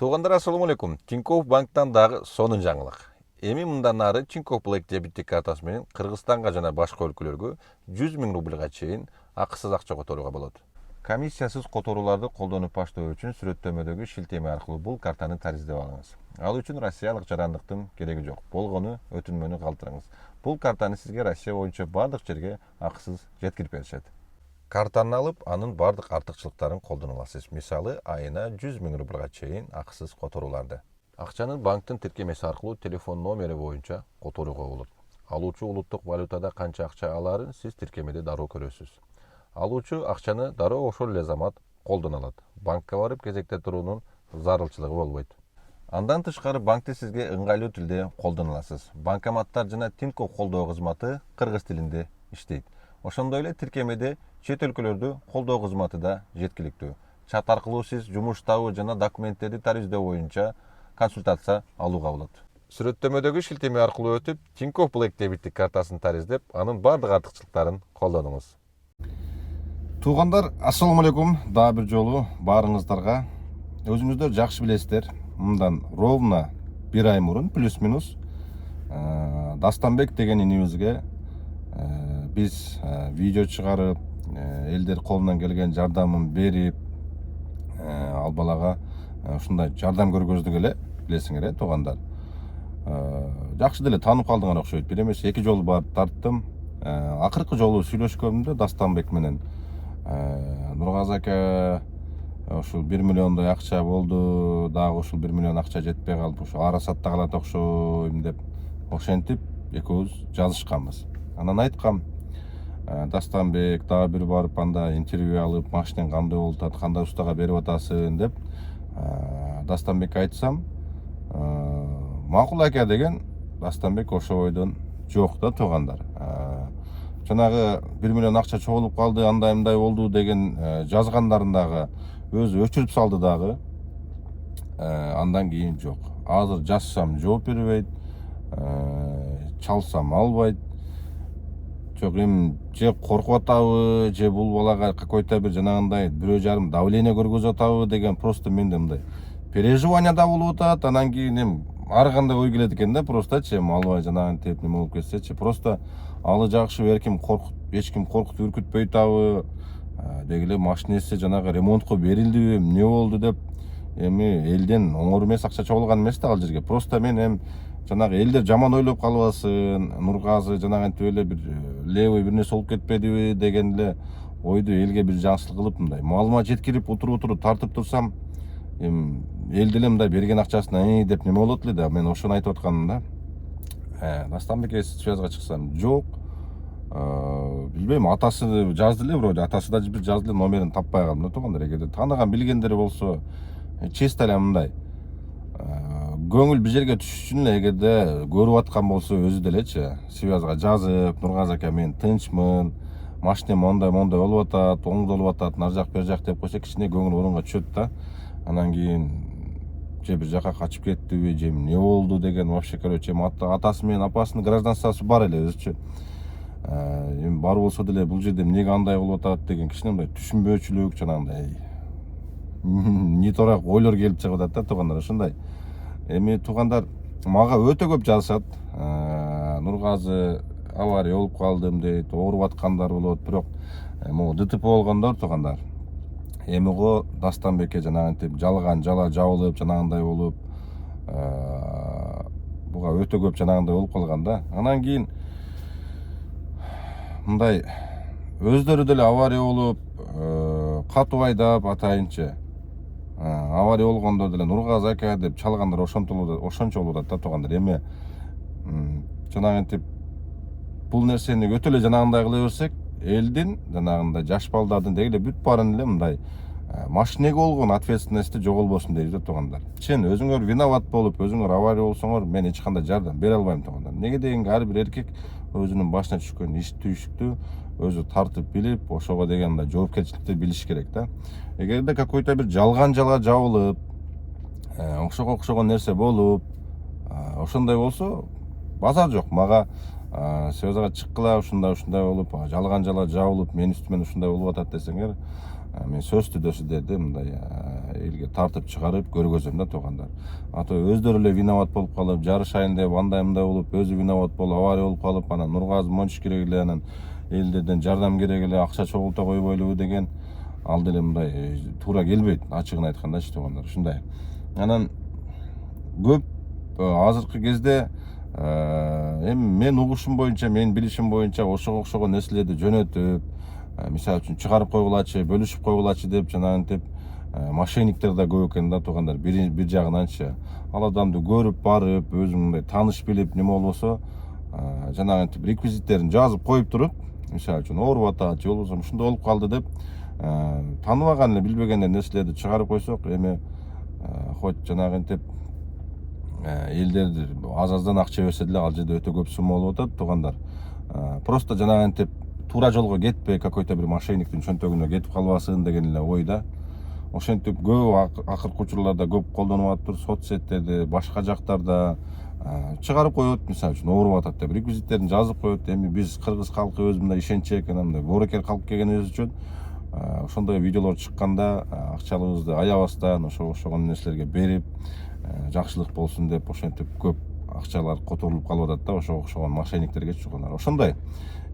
Туугандар, assalomu alaykum. Tinkoff banktан дагы сонун жаңылык. Эми мындан ары Tinkoff Black дебиттик картасы менен Кыргызстанга жана башка өлкөлөргө 100 000 рубльга чейин акысыз акча которууга болот. Комиссиясыз которууларды колдонуп баштоо үчүн сүрөттөмөдөгү шилтеме аркылуу бул картаны тариздеп алыңыз. Ал үчүн россиялык жарандыктын кереги жок. Болгону өтүнмөнү калтырыңыз. Бул картаны сизге Россия боюнча бардык жерге акысыз жеткирип беришет. Картаны алып, анын бардык артыкчылыктарын колдоно аласыз. Мисалы, айына 100 000 рубльга чейин акысыз которууларды. Акчаны банктын тиркемеси аркылуу телефон номери боюнча которууга болот. Алуучу улуттук валютада канча акча алаарын сиз тиркемеде дароо көрөсүз. Алуучу акчаны дароо ошол эле замат колдоно алат. Банкка барып кезекте туруунун зарылчылыгы болбойт. Андан тышкары банкты сизге ыңгайлуу тилде колдоно аласыз. Банкоматтар жана Tinkoff колдоо кызматы кыргыз тилинде иштейт. Ошондой эле тиркемеде чет өлкөлөрдү колдоо кызматы да жеткиликтүү. Чат аркылуу сиз жумуштабы жана документтерди тариздөө боюнча консультация алууга болот. Сүрөттөмөдөгү шилтеме аркылуу өтүп, Tinkoff Black дебиттик картасын тариздеп, анын бардык артыкчылыктарын колдонуңуз. Туугандар, assalomu alaykum. Дагы бир жолу баарыңыздарга. Өзүңүздөр жакшы билесиздер, мындан ровно 1 ай мурун плюс-минус Дастанбек деген инибизге биз видео чыгарып, элдер колунан келген жардамын берип, ал балага ушундай жардам көргөздүк эле, билесиңер, туугандар. Жакшы деле таанып калдыңар окшойт. Бир эмес 2 жолу барып тарттым. Акыркы жолу сүйлөшкөндө Дастанбек менен Нургаз ака ушул 1 миллиондой акча болду, дагы ушул 1 миллион акча жетпей калып, ушул арасатта калат окшойм деп ошентип экөөбүз жазышканбыз. Анан айткам, Дастанбек дагы бир барып анда интервью алып, машинең кандай болуп атат, кандай устага берип атасың деп Дастанбекке айтсам, макул ака деген Дастанбек ошо бойдон жок да, туугандар. Жанагы 1 миллион акча чогулуп калды, андай мындай болду деген жазгандарын дагы өзү өчүрүп салды дагы. Андан кийин жок. Азыр жазсам жооп бербейт, чалсам албайт. Жок, эми же коркуп атабы, же бул балага какой-то бир жанагындай 1,5 давление көргөзүп атабы деген просто менде мындай переживание да болуп атат. Анан кийин эми ар кандай ой келет экен да, простачы эми албай жанагынтип неме болуп кетсечи, просто алы жакшы эрким эч ким коркутуп үркүтпөй атабы, деги эле машинеси жанагы ремонтко берилдиби, эмне болду деп эми элден оңор эмес акча чогулган эмес да ал жерге. Просто мен эми жанагы элдер жаман ойлоп калбасын, Нургазы жанагынтип эле бир левый бир нерсе болуп кетпедиби деген эле ойду элге бир жаңсыз кылып мындай маалымат жеткирип утуруп тартып турсам, эми эл деле мындай берген акчасына деп неме болот эле да. Мен ошону айтып атканым да. Дастанбекке связга чыксам жок. Билбейм, атасы жазды эле, вроде атасы да бир жазды эле, номерин таппай калдым да, туугандар. Эгерде тааныган билгендери болсо, чисто эле мындай көңүл бир жерге түшүш үчүн эле эгерде көрүп аткан болсо өзү делечи, связга жазып, Нургаз ака мен тынчмын, машинем мондай болуп атат, оңдолуп атат, нар жак бер жак деп койсо кичине көңүл орунга түшөт да. Анан кийин же бир жака качып кеттиби, же эмне болду деген, вообще короче, атасы менен апасынын гражданствосу бар эле өзүчө. Эми бар болсо деле бул жерде эмнеге андай болуп атат деген кичине мындай түшүнбөөчүлүк, жанагындай ниторак ойлор келип чыгып атат да, туугандар. Ошондой. Эми туугандар мага өтө көп жазышат. Нургазы авария болуп калдым дейт, ооруп аткандар болот, бирок могу ДТП болгондор, туугандар. Эми го Дастанбекке жанагынтип жалган жала жабылып, жанагындай болуп, буга өтө көп жанагындай болуп калган да. Анан кийин мындай өздөрү деле авария болуп, катуу айдап атайынчы авария болгондо деле Нургаз ака деп чалгандар ошончо болуп атат да, туугандар. Эми жанагынтип бул нерсени өтө эле жанагындай кыла берсек, элдин жанагындай жаш балдардын деги эле бүт баарын эле мындай машинеге болгон ответственности жоголбосун дейбиз да, туугандар. Чын өзүңөр виноват болуп, өзүңөр авария болсоңор, мен эч кандай жардам бере албайм, туугандар. Неге дегенге ар бир эркек өзүнүн башына түшкөн иш түйшүктү өзү тартып билип, ошого деген мындай жоопкерчиликти билиш керек да. Эгерде какой-то бир жалган жала жабылып, ошого окшогон нерсе болуп, ошондой болсо базар жок. Мага связга чыккыла, ушундай болуп, жалган жала жабылып, мен үстүмөн ушундай болуп атат десеңер, мен сөз түдө сиздерди мындай элге тартып чыгарып көргөзөм да туугандар. Ата өздөрү эле виноват болуп калып, жарышайын деп андай мындай болуп, өзү виноват болуп, авария болуп калып, анан Нургазы мончиш керек эле, анан элдерден жардам керек эле, акча чогулта койбойлубу деген ал деле мындай туура келбейт, ачыгын айткандачы туугандар. Ушундай. Анан көп азыркы кезде эми мен угушум боюнча, менин билишим боюнча ошого окшогон нерселерди жөнөтүп, мисалы үчүн чыгарып койгулачы, бөлүшүп койгулачы деп жанагынтип мошенниктер да көп экен да туугандар. Бир жагынанчы ал адамды көрүп барып, өзүң мындай тааныш билип неме болбосо, жанагынтип реквизиттерин жазып коюп туруп, мисалы үчүн ооруп атат же болбосо ушундай болуп калды деп тааныбаган эле билбеген нерселерди чыгарып койсок, эми хоть жанагынтип элдер аз-аздан акча берсе деле ал жерде өтө көп сумма болуп атат туугандар. Просто жанагынтип туура жолго кетпей, какой-то бир мошенниктин чөнтөгүнө кетип калбасын деген эле ойда. Ошентип көп акыркы учурларда көп колдонуп атыптыр, соцсеттерде, башка жактарда чыгарып коет, мисалы үчүн ооруп атат деп реквизиттерин жазып коет. Эми биз кыргыз калкы өзү мындай ишенчек, мындай боорукер калып келгенибиз үчүн ошондой видеолор чыкканда акчаларыбызды аябастан ошого окшогон нерселерге берип, жакшылык болсун деп ошентип көп акчалар которулуп калып атат да ошого окшогон мошенниктерге чукунар. Ошондой.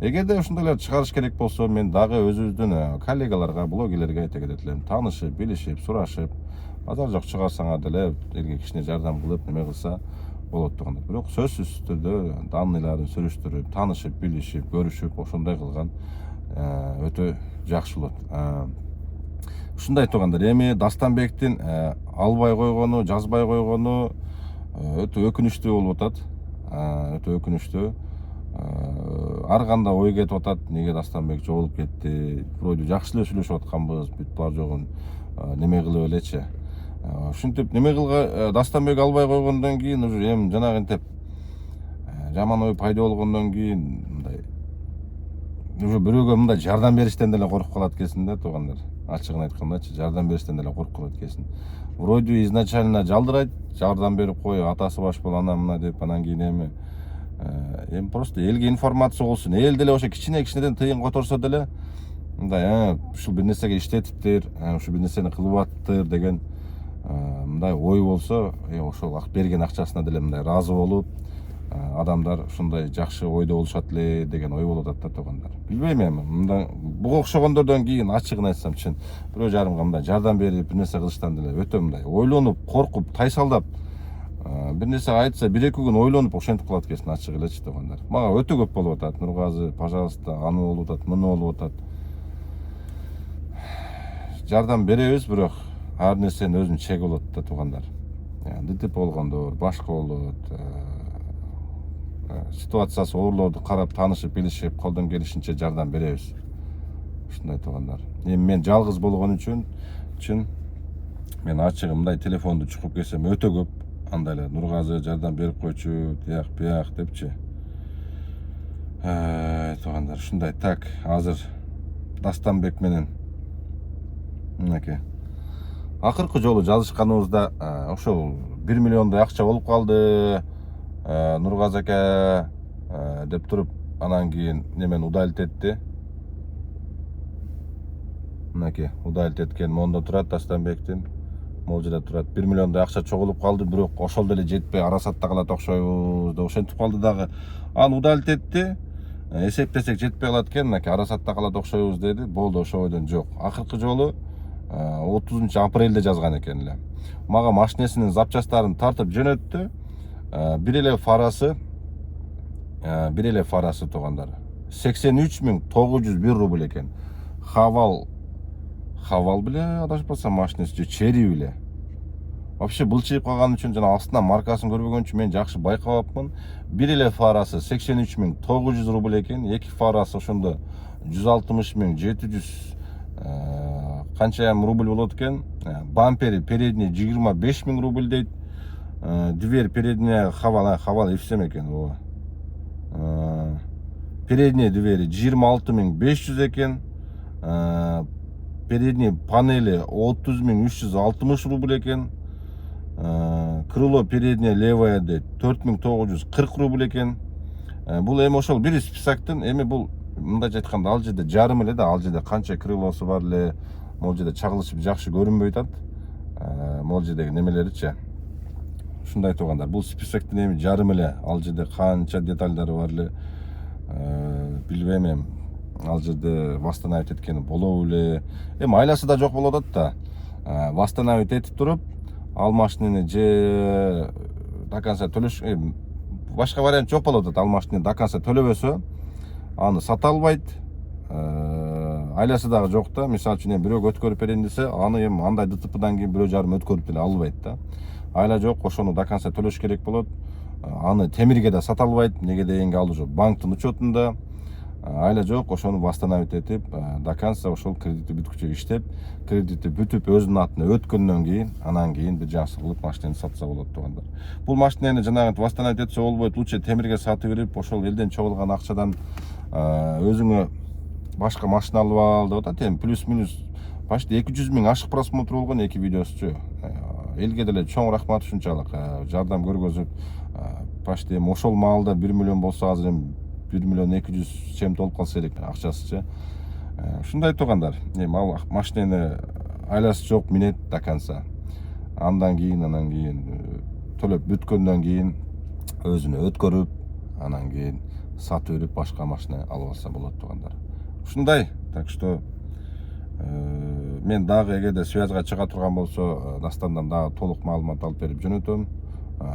Эгерде ошондойлорду чыгарыш керек болсо, мен дагы өзүбүздүн коллегаларга, блогерлерге айта кетет элем. Таанышып, билишип, сурашып, базар жок чыгарсаңар деле элге кичине жардам кылып, неме кылса болот туугандар. Бирок сөзсүз түрдө данныйларын сүрүштүрүп, таанышып, билишип, көрүшүп, ошондой кылган өтө жакшы болот. Ушундай туугандар. Эми Дастанбектин албай койгону, жазбай койгону өтө өкүнүчтүү болуп атат. Өтө өкүнүчтүү. Ар кандай ой кетип атат, неге Дастанбек жоголуп кетти? Вроде жакшы эле сүйлөшүп атканбыз, бүт бар жогун неме кылып элечи. Ушинтип неме кылга Дастанбек албай койгондон кийин уже эми жанагынтип жаман ой пайда болгондон кийин мындай уже бирөөгө мындай жардам бериштен деле коркуп калат экенсиң да туугандар. Ачыгын айткандачы, жардам бериштен деле коркуп калат экенсиң. Вроде изначально жалдырайт, жардам берип кой, атасы баш бол, ана мына деп, анан кийин эми просто элге информация болсун. Эл деле ошо кичинеден тыйын которсо деле мындай ушул бир нерсеге иштетиптир, ушул бир нерсени кылып аттыр деген мындай ой болсо, ошол берген акчасына деле мындай ыраазы болуп, адамдар ушундай жакшы ойдо болушат эле деген ой болуп атат да туугандар. Билбейм эми, мындай буга окшогондордон кийин ачыгын айтсам чын бирөө жарымга мындай жардам берип, бир нерсе кылыштан деле өтө мындай ойлонуп, коркуп, тайсалдап бир нерсе айтса, 1-2 күн ойлонуп ошентип калат экенсиң ачык элечи туугандар. Мага өтө көп болуп атат. Нургазы, пожалуйста, аны болуп атат, муну болуп атат. Жардам беребиз, бирок ар нерсенин өзүнүн чеги болот да туугандар. ДТП болгондор, башка болот. Ситуациясы оорлорду карап, таанышып, билишип, колдон келишинче жардам беребиз. Ушундай туугандар. Эми мен жалгыз болгон үчүн чын мен ачыгы мындай телефонду чукуп келсем өтө көп андай эле Нургазы жардам берип койчу, тияк бияк депчи. Туугандар, ушундай. Так, азыр Дастанбек менен мынакей акыркы жолу жазышканыбызда ошол 1 миллиондой акча болуп калды. Нургазы ака деп туруп, анан кийин немени удалить этти. Мынакей удалить эткен мондо турат Дастанбектин. Могул жерде турат. 1 миллиондой акча чогулуп калды, бирок ошол деле жетпей арасатта калат окшойбуз деп ошентип калды дагы. Аны удалить этти. Эсептесек жетпей калат экен, мынакей арасатта калат окшойбуз деди. Болду, ошол бойдон жок. Акыркы жолу 30 апрелде жазган экен эле. Мага машинесинин запчастарын тартып жөнөттү. Бир эле фарасы туугандар 83.901 рубль экен. Хавал беле адашпасам машинеси же Чери беле. Вообще былчыйып калган үчүн жана астынан маркасын көрбөгөн үчүн мен жакшы байкабапмын. Бир эле фарасы 83.900 рубль экен. Эки фарасы ошондо 160.700 канча рубль болот экен. Бампери передний 25.000 рубль дейт. Дверь передняя хавал эфсем экен. Передний двери 26.500 экен. Передний панели 30.360 рубль экен. Крыло передняя левая дейт 4.940 рубль экен. Бул эми ошол бир списоктун, эми бул мындай айтканда ал жерде жарым эле да, ал жерде канча крылосу бар эле, могул жерде чагылышып жакшы көрүнбөй атат. Могул жердеги немелеричи. Ушундай туугандар. Бул списоктун эми жарым эле. Ал жерде канча детальдары бар эле. Билбейм эми. Ал жерде восстановить эткени болобу эле. Эми айласы да жок болуп атат да. Восстановить этип туруп, ал машинени же до конца төлөш, башка вариант жок болуп атат. Ал машинени до конца төлөбөсө, аны сата албайт. Айласы дагы жок да. Мисалы үчүн эми бирөөгө өткөрүп берейин десе, аны эми андай ДТПдан кийин 1,5 өткөрүп деле албайт да. Айла жок, ошону до конца төлөш керек болот. Аны темирге да сата албайт. Неге дегенге ал уже банктын учетунда. Айла жок, ошону восстановить этип, до конца ошол кредити бүткүчө иштеп, кредити бүтүп өзүнүн атына өткөндөн кийин, анан кийин бир жакшы кылып машинени сатса болот туугандар. Бул машинени жанагы восстановить этсе болбойт, лучше темирге сатып берип, ошол элден чогулган акчадан өзүңө башка машина алып ал деп атат. Эми плюс-минус почти 200 000 ашык просмотр болгон эки видеосучу. Элге деле чоң рахмат ушунчалык жардам көргөзүп, почти эми ошол маалда 1 миллион болсо азыр эми 1 миллион 200 чем толуп калса элек акчасычы. Ушундай туугандар. Эми ал машинени айласы жок минет до конца. Андан кийин төлөп бүткөндөн кийин өзүнө өткөрүп, анан кийин сатып берип башка машина алып алса болот туугандар. Ушундай. Так что мен дагы эгерде связга чыга турган болсо, Дастандан дагы толук маалымат алып берип жөнөтөм.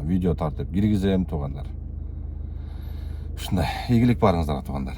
Видео тартып киргизем туугандар. Ушундай. Ийгилик барыңыздар туугандар.